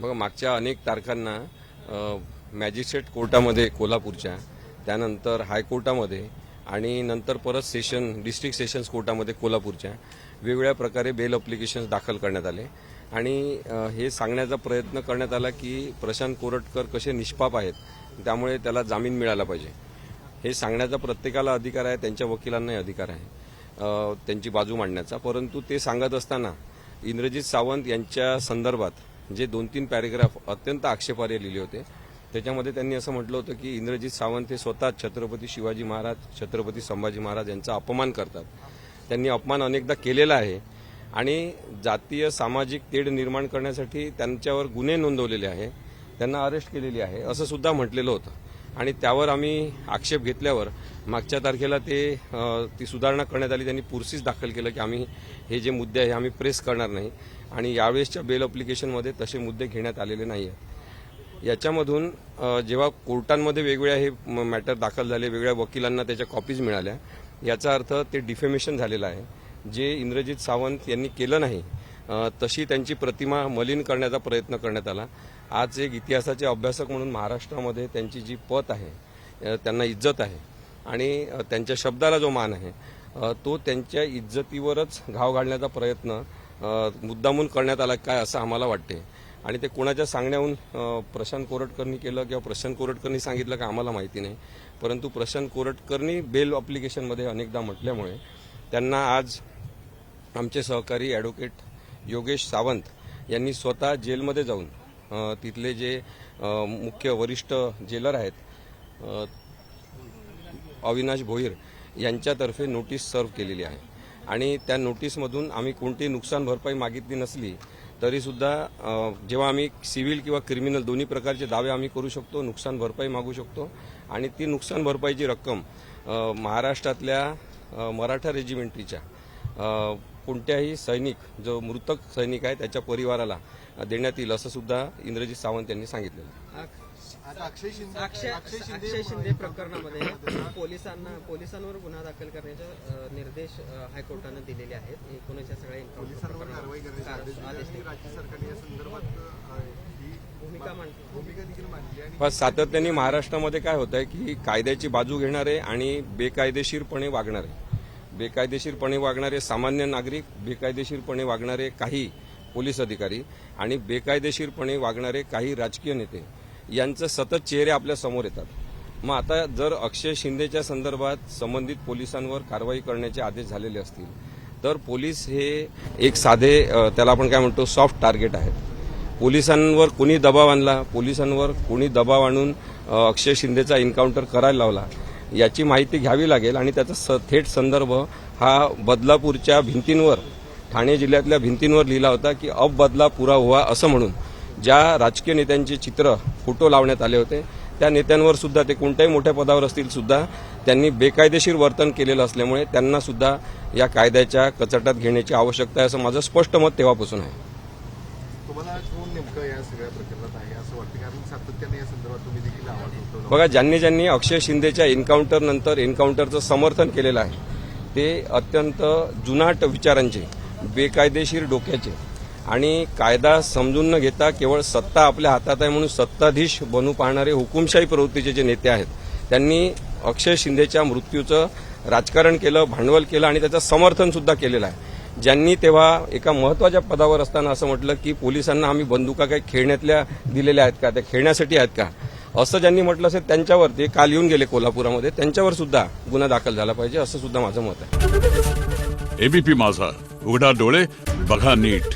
बघा, मागच्या अनेक तारखांना मॅजिस्ट्रेट कोर्टामध्ये कोल्हापूरच्या, त्यानंतर हायकोर्टामध्ये आणि नंतर परत डिस्ट्रिक्ट सेशन्स कोर्टामध्ये कोल्हापूरच्या वेगवेगळ्या प्रकारे बेल अप्लिकेशन्स दाखल करण्यात आले आणि हे सांगण्याचा प्रयत्न करण्यात आला की प्रशांत कोरटकर कसे निष्पाप आहेत, त्यामुळे त्याला जामीन मिळाला पाहिजे. हे सांगण्याचा प्रत्येकाला अधिकार आहे, त्यांच्या वकिलांनाही अधिकार आहे त्यांची बाजू मांडण्याचा. परंतु ते सांगत असताना इंद्रजित सावंत यांच्या संदर्भात जे 2-3 पॅरेग्राफ अत्यंत आक्षेपार्ह लिहिले होते, त्याच्यामध्ये त्यांनी असं म्हटलं होतं की इंद्रजित सावंत हे स्वतः छत्रपती शिवाजी महाराज, छत्रपती संभाजी महाराज यांचा अपमान करतात. त्यांनी अपमान अनेकदा केलेला आहे आणि जातीय सामाजिक तेढ निर्माण करण्यासाठी त्यांच्यावर गुन्हे नोंदवलेले आहे, त्यांना अरेस्ट केलेली आहे असं सुद्धा म्हटलेलं होतं. आणि त्यावर आम्ही आक्षेप घेतल्यावर मागच्या तारखेला ती सुधारणा करण्यात आली. त्यांनी पुरसीस दाखल केलं की आम्ही हे जे मुद्दे आहे आम्ही प्रेस करणार नाही आणि यावेळेसच्या बेल अप्लिकेशनमध्ये तसे मुद्दे घेण्यात आलेले नाही आहेत. याच्यामधून जेव्हा कोर्टांमध्ये वेगवेगळ्या हे मॅटर दाखल झाले, वेगळ्या वकिलांना त्याच्या कॉपीज मिळाल्या, याचा अर्थ ते डिफेमेशन झालेलं आहे. जे इंद्रजित सावंत यांनी केलं नाही तशी त्यांची प्रतिमा मलिन करण्याचा प्रयत्न करण्यात आला. आज एक इतिहासाचे अभ्यासक म्हणून महाराष्ट्रामध्ये त्यांची जी पत आहे, त्यांना इज्जत आहे आणि त्यांच्या शब्दाला जो मान आहे तो त्यांच्या इज्जतीवरच घाव घालण्याचा प्रयत्न मुद्दामून करण्यात आला काय असं आम्हाला वाटते. आणि ते कोणाच्या सांगण्याहून प्रशांत कोरटकरनी केलं किंवा प्रशांत कोरटकरनी सांगितलं का आम्हाला माहिती नाही, परंतु प्रशांत कोरटकरनी बेल अप्लिकेशनमध्ये अनेकदा म्हटल्यामुळे त्यांना आज आमचे सहकारी ॲडव्होकेट योगेश सावंत यांनी स्वतः जेलमध्ये जाऊन तिथले जे मुख्य वरिष्ठ जेलर आहेत अविनाश भोईर यांच्यातर्फे नोटीस सर्व्ह केलेली आहे. आणि त्या नोटीसमधून आम्ही कोणतीही नुकसान भरपाई मागितली नसली तरीसुद्धा जेव्हा आम्ही सिव्हिल किंवा क्रिमिनल दोन्ही प्रकारचे दावे आम्ही करू शकतो, नुकसान भरपाई मागू शकतो आणि ती नुकसान भरपाईची रक्कम महाराष्ट्रातल्या मराठा रेजिमेंटरीच्या कोणत्याही सैनिक, जो मृतक सैनिक आहे त्याच्या परिवाराला देण्यात येईल असं सुद्धा इंद्रजित सावंत यांनी सांगितलेलं. अक्षय शिंदे प्रकरणामध्ये पोलिसांवर गुन्हा दाखल करण्याचे निर्देश हायकोर्टाने दिलेले आहेत. एकूणच या सगळ्या सातत्याने महाराष्ट्रामध्ये काय होत आहे की कायद्याची बाजू घेणारे आणि बेकायदेशीरपणे वागणारे सामान्य नागरिक, बेकायदेशीरपणे वागणारे काही पोलीस अधिकारी आणि बेकायदेशीरपणे वागणारे काही राजकीय नेते यांचं सतत चेहरे आपल्या समोर येतात. मग आता जर अक्षय शिंदेच्या संदर्भात संबंधित पोलिसांवर कारवाई करण्याचे आदेश झालेले असतील तर पोलीस हे एक साधे त्याला आपण काय म्हणतो सॉफ्ट टार्गेट आहेत. पोलिसांवर कोणी दबाव आणला, पोलिसांवर कोणी दबाव आणून अक्षय शिंदेचा एन्काउंटर करायला लावला याची माहिती घ्यावी लागेल आणि त्याचा थेट संदर्भ हा बदलापूरच्या भिंतींवर, ठाणे जिल्ह्यातल्या भिंतींवर लिहिला होता की अब बदला पुरा हुआ असं म्हणून ज्या राजकीय नेत्यांचे चित्र, फोटो लावण्यात आले होते त्या नेत्यांवर सुद्धा, ते कोणत्याही मोठ्या पदावर असतील सुद्धा, त्यांनी बेकायदेशीर वर्तन केलेलं असल्यामुळे त्यांना सुद्धा या कायद्याच्या कचाट्यात घेण्याची आवश्यकता आहे असं माझं स्पष्ट मत तेव्हापासून आहे. बघा, ज्यांनी अक्षय शिंदेच्या एन्काउंटर नंतर एन्काउंटरचं समर्थन केलेलं आहे ते अत्यंत जुनाट विचारांचे, बेकायदेशीर डोक्याचे आणि कायदा समजून न घेता केवळ सत्ता आपल्या हातात आहे म्हणून सत्ताधीश बनू पाहणारे हुकुमशाही प्रवृत्तीचे जे नेते आहेत, त्यांनी अक्षय शिंदेच्या मृत्यूचं राजकारण केलं, भांडवल केलं आणि त्याचं समर्थन सुद्धा केलेलं आहे. ज्यांनी तेव्हा एका महत्वाच्या पदावर असताना असं म्हटलं की पोलिसांना आम्ही बंदुका काही खेळण्यातल्या दिलेल्या आहेत का, त्या खेळण्यासाठी आहेत का, असं ज्यांनी म्हटलं असेल त्यांच्यावर, ते काल येऊन गेले कोल्हापुरामध्ये, त्यांच्यावर सुद्धा गुन्हा दाखल झाला पाहिजे असं सुद्धा माझं मत आहे. एबीपी माझा, उघडा डोळे बघा नीट.